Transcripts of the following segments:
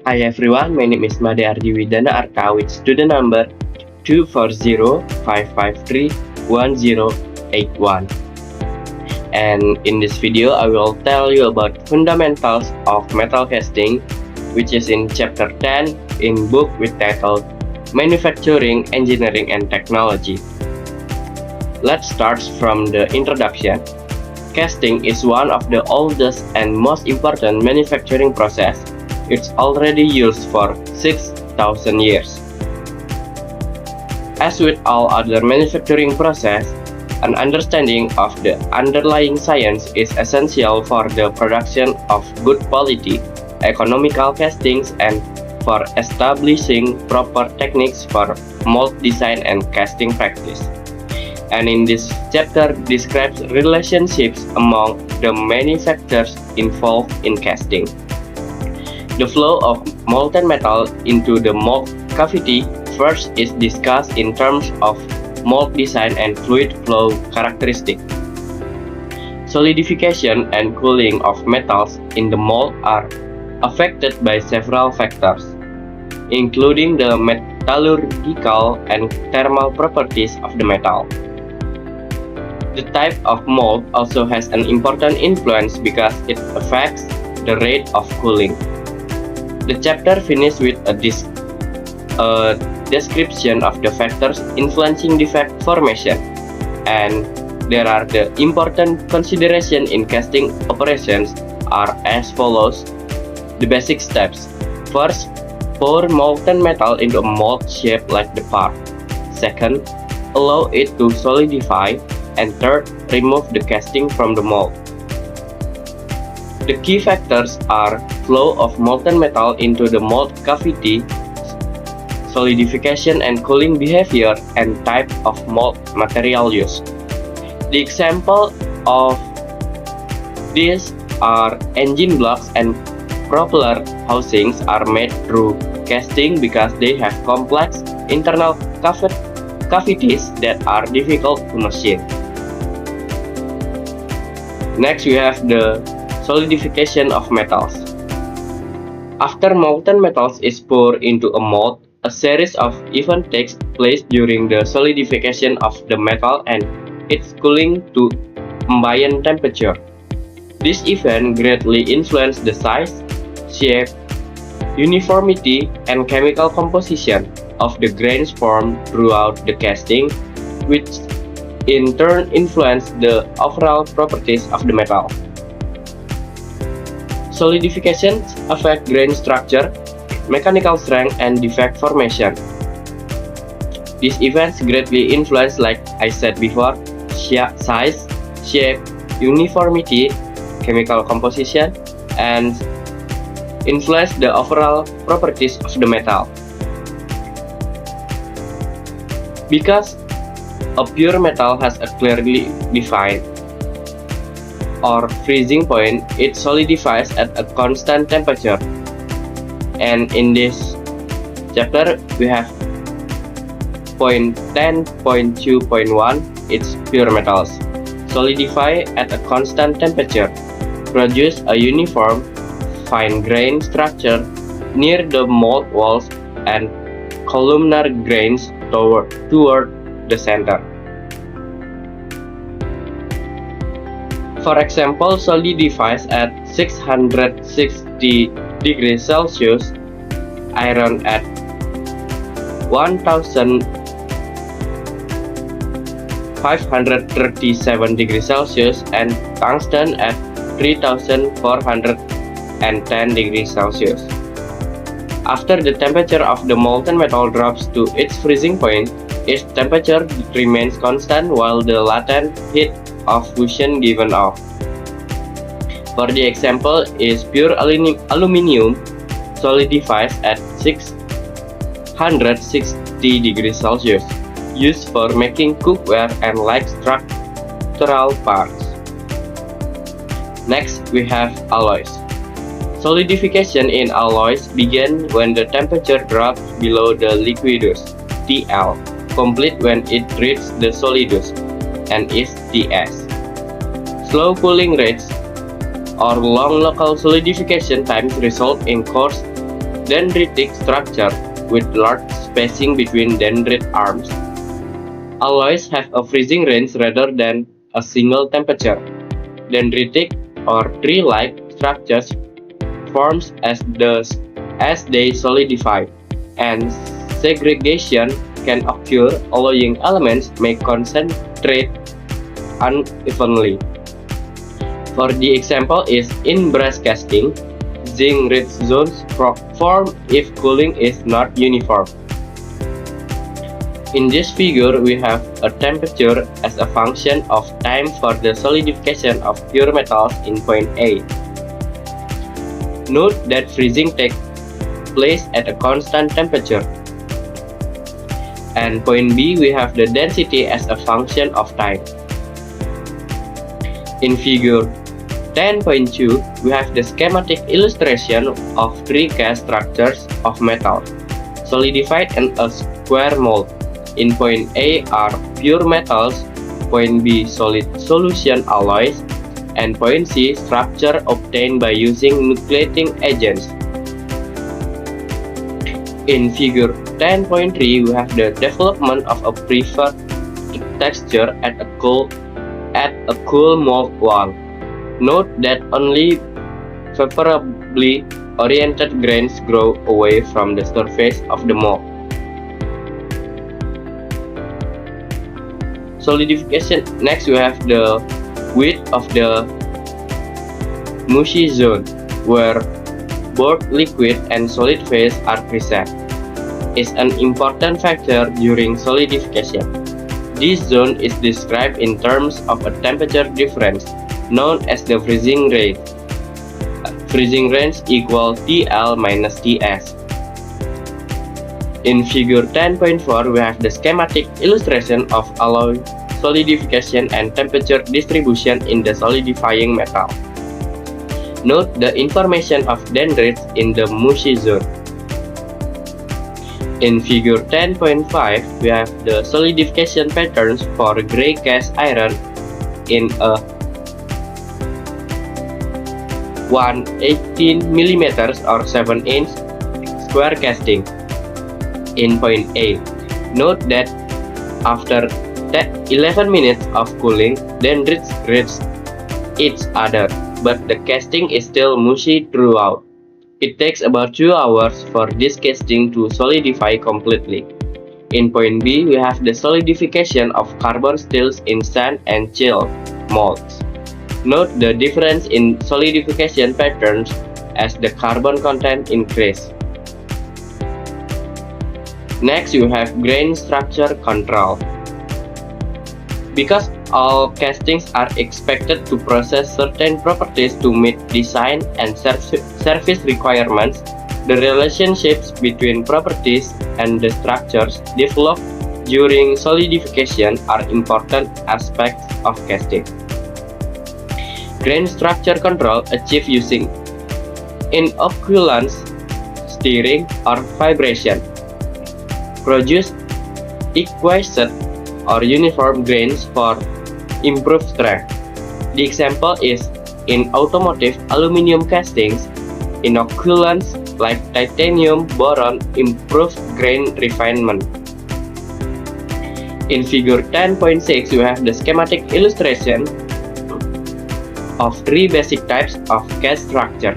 Hi everyone, my name is Made Ardi Widana Arka with student number 240-553-1081. And in this video, I will tell you about fundamentals of metal casting, which is in chapter 10 in book with title Manufacturing, Engineering and Technology. Let's start from the introduction. Casting is one of the oldest and most important manufacturing process. It's already used for 6,000 years. As with all other manufacturing process, an understanding of the underlying science is essential for the production of good quality, economical castings and for establishing proper techniques for mold design and casting practice. And in this chapter describes relationships among the manufacturers involved in casting. The flow of molten metal into the mold cavity first is discussed in terms of mold design and fluid flow characteristics. Solidification and cooling of metals in the mold are affected by several factors, including the metallurgical and thermal properties of the metal. The type of mold also has an important influence because it affects the rate of cooling. The chapter finishes with a description of the factors influencing defect formation, and there are the important considerations in casting operations are as follows. The basic steps. First, pour molten metal into a mold shaped like the part. Second, allow it to solidify. And third, remove the casting from the mold. The key factors are flow of molten metal into the mold cavity, solidification and cooling behavior, and type of mold material used. The example of these are engine blocks and propeller housings are made through casting because they have complex internal cavities that are difficult to machine. Next, we have the solidification of metals. After molten metals is poured into a mold, a series of events takes place during the solidification of the metal and its cooling to ambient temperature. This event greatly influences the size, shape, uniformity, and chemical composition of the grains formed throughout the casting, which in turn influence the overall properties of the metal. Solidification affects grain structure, mechanical strength, and defect formation. These events greatly influence, like I said before, size, shape, uniformity, chemical composition, and influence the overall properties of the metal. Because a pure metal has a clearly defined or freezing point, it solidifies at a constant temperature. And in this chapter, we have point 10.2.1, it's pure metals. Solidify at a constant temperature, produce a uniform, fine-grained structure near the mold walls and columnar grains toward the center. For example, solidifies at 660 degrees Celsius, iron at 1537 degrees Celsius, and tungsten at 3410 degrees Celsius. After the temperature of the molten metal drops to its freezing point, its temperature remains constant while the latent heat of fusion given off. For the example is pure aluminium solidifies at 660 degrees Celsius, used for making cookware and like structural parts. Next, we have alloys. Solidification in alloys begins when the temperature drops below the liquidus, TL, complete when it reaches the solidus, and is TS. Slow cooling rates or long local solidification times result in coarse dendritic structure with large spacing between dendrite arms. Alloys have a freezing range rather than a single temperature. Dendritic or tree-like structures forms as they solidify, and segregation can occur, allowing elements may concentrate unevenly. For the example is in brass casting, zinc ridge zones form if cooling is not uniform. In this figure, we have a temperature as a function of time for the solidification of pure metals in point A. Note that freezing takes place at a constant temperature. And point B, we have the density as a function of time. In figure 10.2, we have the schematic illustration of three cast structures of metal, solidified in a square mold. In point A are pure metals, point B solid solution alloys, and point C structure obtained by using nucleating agents. In figure 10.3, we have the development of a preferred texture at a cool mold wall. Note that only favorably oriented grains grow away from the surface of the mold. Solidification. Next, we have the width of the mushy zone, where both liquid and solid phase are present, is an important factor during solidification. This zone is described in terms of a temperature difference, known as the freezing range. Freezing range equals TL minus TS. In figure 10.4, we have the schematic illustration of alloy solidification and temperature distribution in the solidifying metal. Note the information of dendrites in the mushy zone. In figure 10.5, we have the solidification patterns for gray cast iron in a 118 mm or 7-inch square casting. In point A, note that after 11 minutes of cooling, dendrites reach each other, but the casting is still mushy throughout. It takes about 2 hours for this casting to solidify completely. In point B, we have the solidification of carbon steels in sand and chill molds. Note the difference in solidification patterns as the carbon content increases. Next, you have grain structure control. Because all castings are expected to possess certain properties to meet design and service requirements, the relationships between properties and the structures developed during solidification are important aspects of casting. Grain structure control achieved using inoculants, stirring, or vibration. Produce equation or uniform grains for improved strength. The example is in automotive aluminum castings, inoculants like titanium boron improve grain refinement. In figure 10.6, we have the schematic illustration of three basic types of cast structure.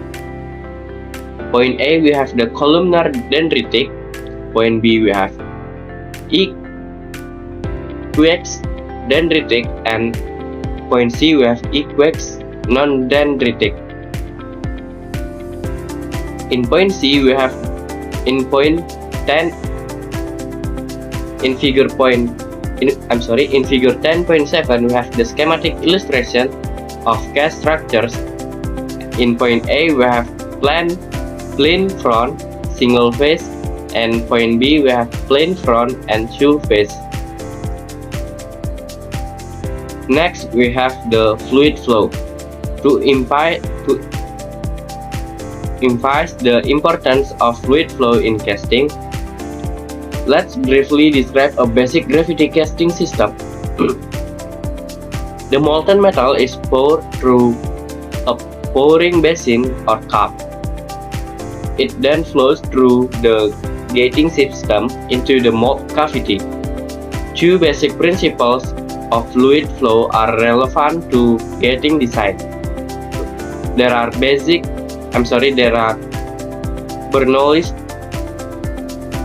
Point A, we have the columnar dendritic. Point B, we have equax dendritic, and point C, we have equax non-dendritic. In point C, we have in point 10 in figure 10.7, we have the schematic illustration of cast structures. In point A, we have plain front, single phase, and point B, we have plain front and two phase. Next, we have the fluid flow. To emphasize the importance of fluid flow in casting, let's briefly describe a basic gravity casting system. The molten metal is poured through a pouring basin or cup. It then flows through the gating system into the mold cavity. Two basic principles of fluid flow are relevant to gating design. There are Bernoulli's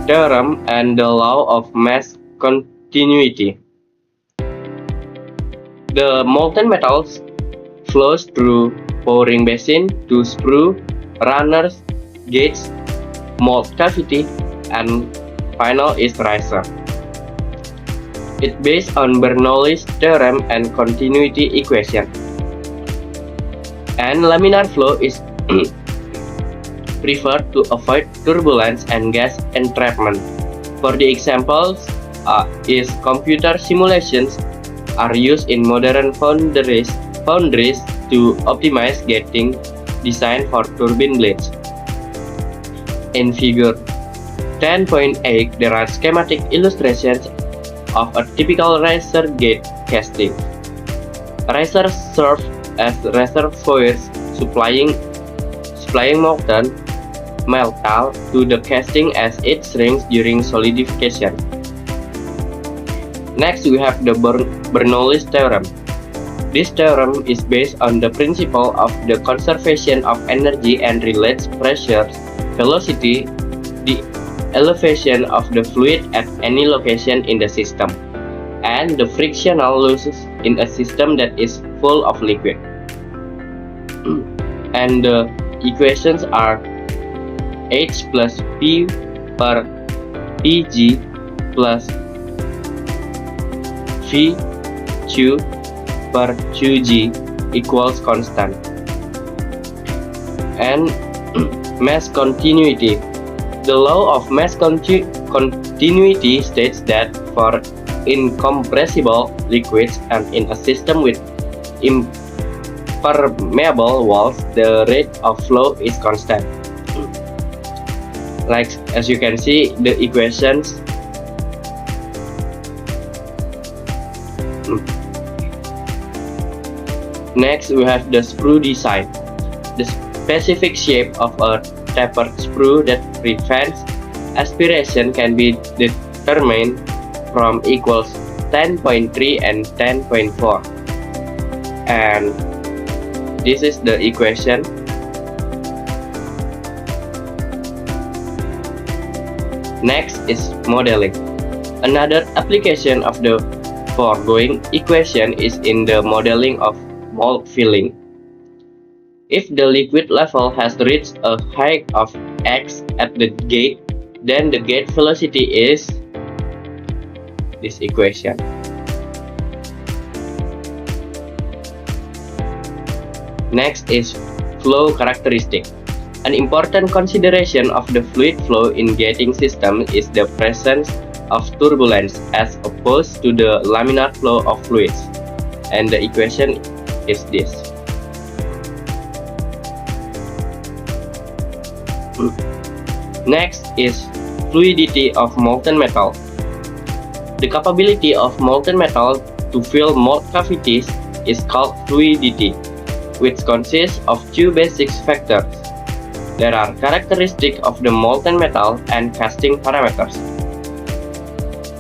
theorem and the law of mass continuity. The molten metals flows through pouring basin to sprue, runners, gates, mold cavity, and final is riser. It's based on Bernoulli's theorem and continuity equation. And laminar flow is preferred to avoid turbulence and gas entrapment. For the examples, is computer simulations are used in modern foundries to optimize gating design for turbine blades. In figure 10.8, there are schematic illustrations of a typical riser gate casting. Risers serve as reservoirs supplying molten metal to the casting as it shrinks during solidification. Next, we have the Bernoulli's theorem. This theorem is based on the principle of the conservation of energy and relates pressure, velocity, the elevation of the fluid at any location in the system, and the frictional losses in a system that is full of liquid. And the equations are H plus P per Pg plus V Q per Qg equals constant. And mass continuity. The law of mass continuity states that for incompressible liquids and in a system with impermeable walls, the rate of flow is constant. Like as you can see, the equations Next, we have the sprue design. The specific shape of a tapered sprue that prevents aspiration can be determined from equals 10.3 and 10.4. And this is the equation. Next is modeling. Another application of the foregoing equation is in the modeling of mold filling. If the liquid level has reached a height of x at the gate, then the gate velocity is this equation. Next is flow characteristic. An important consideration of the fluid flow in gating system is the presence of turbulence as opposed to the laminar flow of fluids. And the equation is this. Next is fluidity of molten metal. The capability of molten metal to fill mold cavities is called fluidity, which consists of two basic factors. There are characteristics of the molten metal and casting parameters.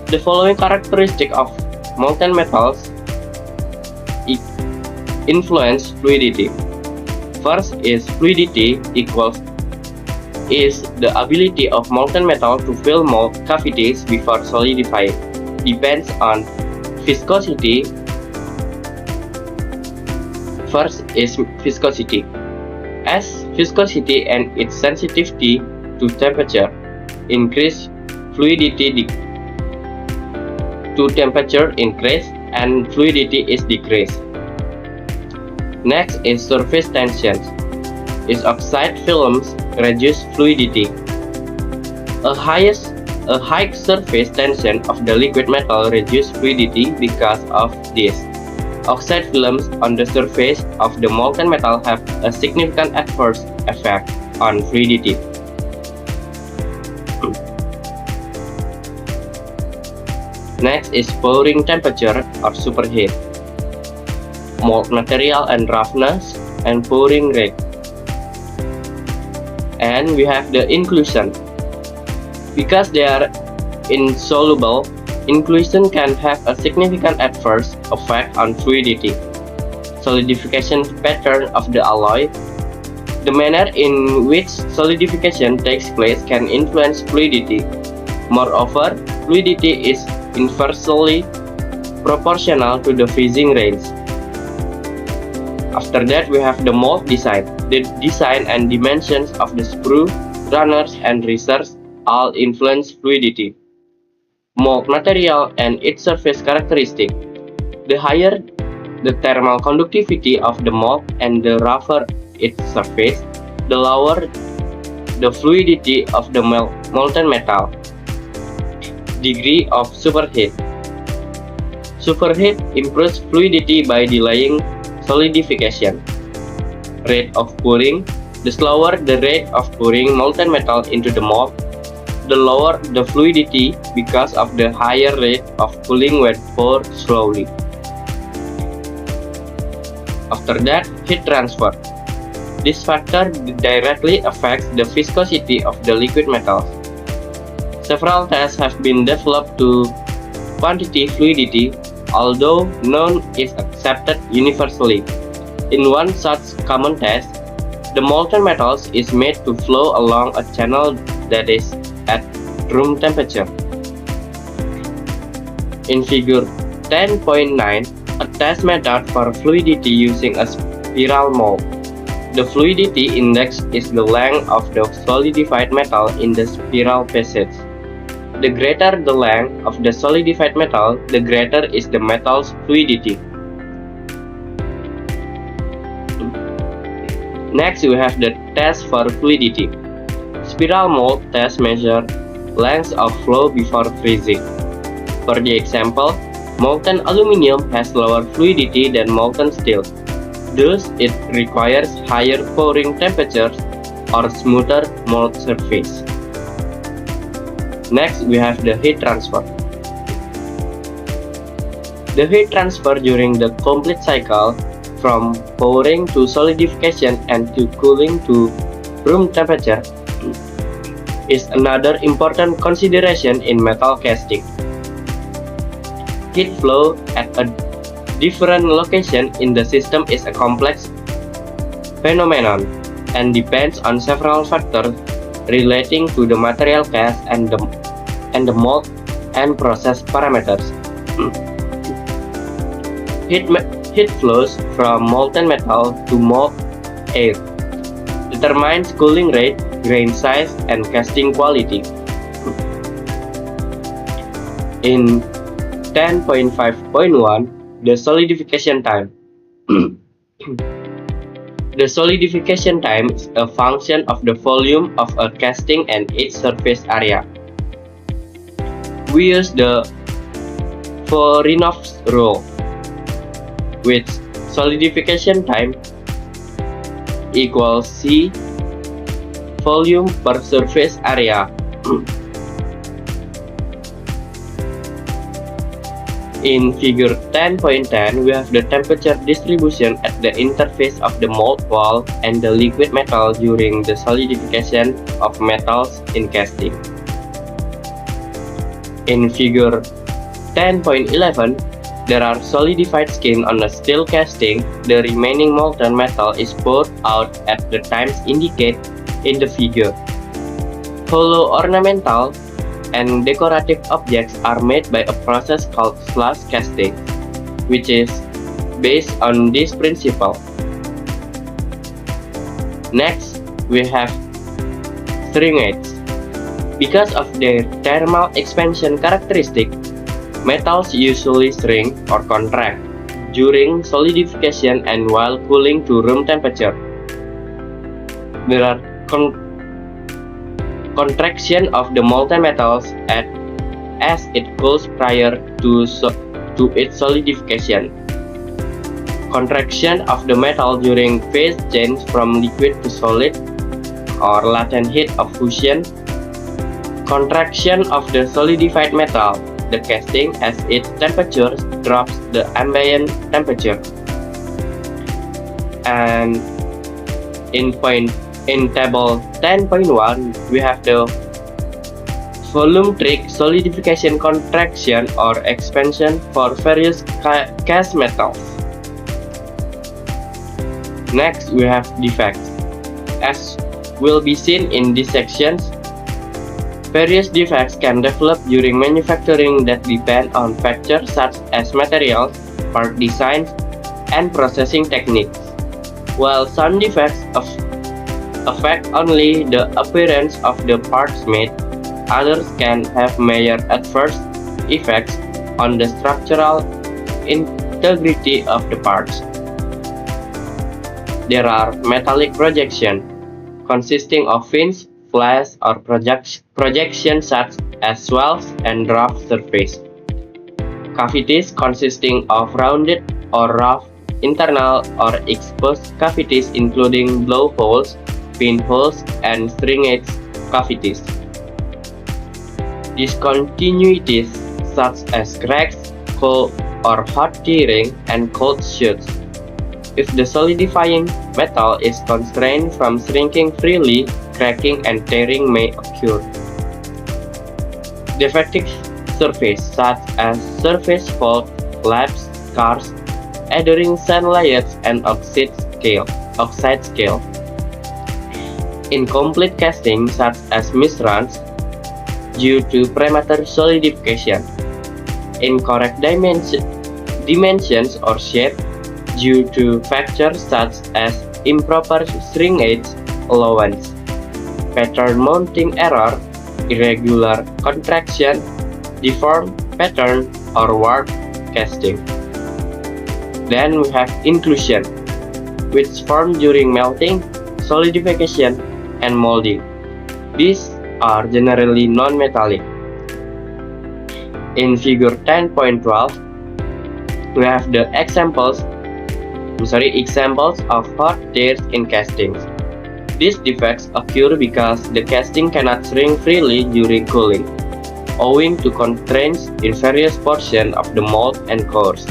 The following characteristics of molten metals influence fluidity. First is fluidity is the ability of molten metal to fill mold cavities before solidifying. Depends on viscosity. First is viscosity. As viscosity and its sensitivity to temperature increase, fluidity to temperature increase and fluidity is decreased. Next is surface tension. Is oxide films reduce fluidity. A high surface tension of the liquid metal reduce fluidity because of this. Oxide films on the surface of the molten metal have a significant adverse effect on fluidity. Next is pouring temperature or superheat, mold material and roughness, and pouring rate. And we have the inclusion. Because they are insoluble, inclusion can have a significant adverse effect on fluidity, solidification pattern of the alloy. The manner in which solidification takes place can influence fluidity. Moreover, fluidity is inversely proportional to the fizzing range. After that, we have the mold design. The design and dimensions of the screw, runners, and risers all influence fluidity. Mold material and its surface characteristic. The higher the thermal conductivity of the mold and the rougher its surface, the lower the fluidity of the molten metal. Degree of superheat. Superheat improves fluidity by delaying solidification. Rate of pouring. The slower the rate of pouring molten metal into the mold, the lower the fluidity because of the higher rate of cooling when poured slowly. After that, heat transfer. This factor directly affects the viscosity of the liquid metals. Several tests have been developed to quantify fluidity, although none is accepted universally. In one such common test, the molten metals is made to flow along a channel that is at room temperature. In figure 10.9, a test method for fluidity using a spiral mold. The fluidity index is the length of the solidified metal in the spiral passage. The greater the length of the solidified metal, the greater is the metal's fluidity. Next, we have the test for fluidity. Spiral mold test measure length of flow before freezing. For the example, molten aluminum has lower fluidity than molten steel. Thus, it requires higher pouring temperatures or smoother mold surface. Next, we have the heat transfer. The heat transfer during the complete cycle from pouring to solidification and to cooling to room temperature is another important consideration in metal casting. Heat flow at a different location in the system is a complex phenomenon and depends on several factors relating to the material cast and the mold and process parameters. Heat flows from molten metal to mold air, determines cooling rate, grain size, and casting quality. In 10.5.1, the solidification time. The solidification time is a function of the volume of a casting and its surface area. We use the Vorinov's rule, which solidification time equals C volume per surface area. In figure 10.10, we have the temperature distribution at the interface of the mold wall and the liquid metal during the solidification of metals in casting. In figure 10.11, there are solidified skin on a steel casting. The remaining molten metal is poured out at the times indicated in the figure. Hollow ornamental and decorative objects are made by a process called slush casting, which is based on this principle. Next, we have shrinkage. Because of their thermal expansion characteristic, metals usually shrink or contract during solidification and while cooling to room temperature. There are contraction of the molten metals as it cools prior to its solidification. Contraction of the metal during phase change from liquid to solid or latent heat of fusion. Contraction of the solidified metal, the casting, as its temperature drops the ambient temperature. And in point In table 10.1, we have the volumetric solidification contraction or expansion for various cast metals. Next, we have defects. As will be seen in these sections, various defects can develop during manufacturing that depend on factors such as materials, part designs, and processing techniques. While some defects affect only the appearance of the parts made, others can have major adverse effects on the structural integrity of the parts. There are metallic projection, consisting of fins, flares, or projections such as swells and rough surface. Cavities consisting of rounded or rough internal or exposed cavities including blowholes, pinholes, and stringate cavities. Discontinuities such as cracks, cold or hot tearing, and cold shoots. If the solidifying metal is constrained from shrinking freely, cracking and tearing may occur. Defective surface such as surface fault, laps, scars, adhering sand layers, and oxide scale. Incomplete casting such as misruns due to premature solidification. Incorrect dimensions or shape due to factors such as improper stringage allowance, pattern mounting error, irregular contraction, deformed pattern, or warp casting. Then we have inclusion, which form during melting, solidification, and molding. These are generally non-metallic. In figure 10.12, we have the examples of hot tears in castings. These defects occur because the casting cannot shrink freely during cooling, owing to constraints in various portions of the mold and cores.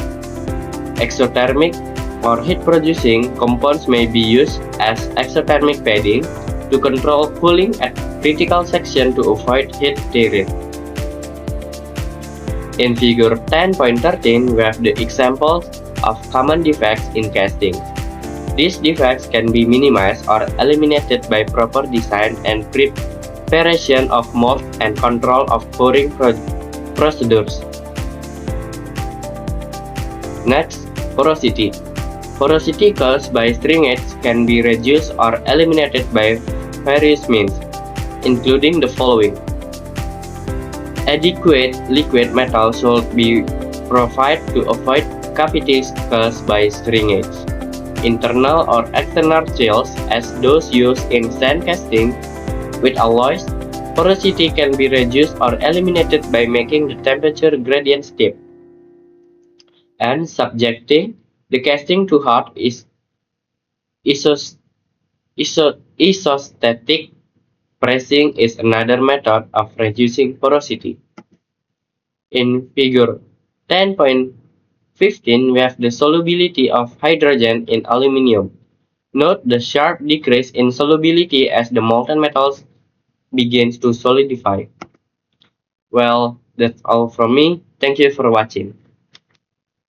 Exothermic or heat-producing compounds may be used as exothermic padding to control cooling at critical section to avoid heat tearing. In figure 10.13, we have the examples of common defects in castings. These defects can be minimized or eliminated by proper design and preparation of mold and control of pouring procedures. Next, porosity. Porosity caused by stringates can be reduced or eliminated by various means, including the following. Adequate liquid metal should be provided to avoid cavities caused by stringates. Internal or external seals, as those used in sand casting with alloys, porosity can be reduced or eliminated by making the temperature gradient steep. And subjecting the casting to hot is isostatic pressing is another method of reducing porosity. In figure 10.15, we have the solubility of hydrogen in aluminum. Note the sharp decrease in solubility as the molten metals begins to solidify. Well, that's all from me. Thank you for watching.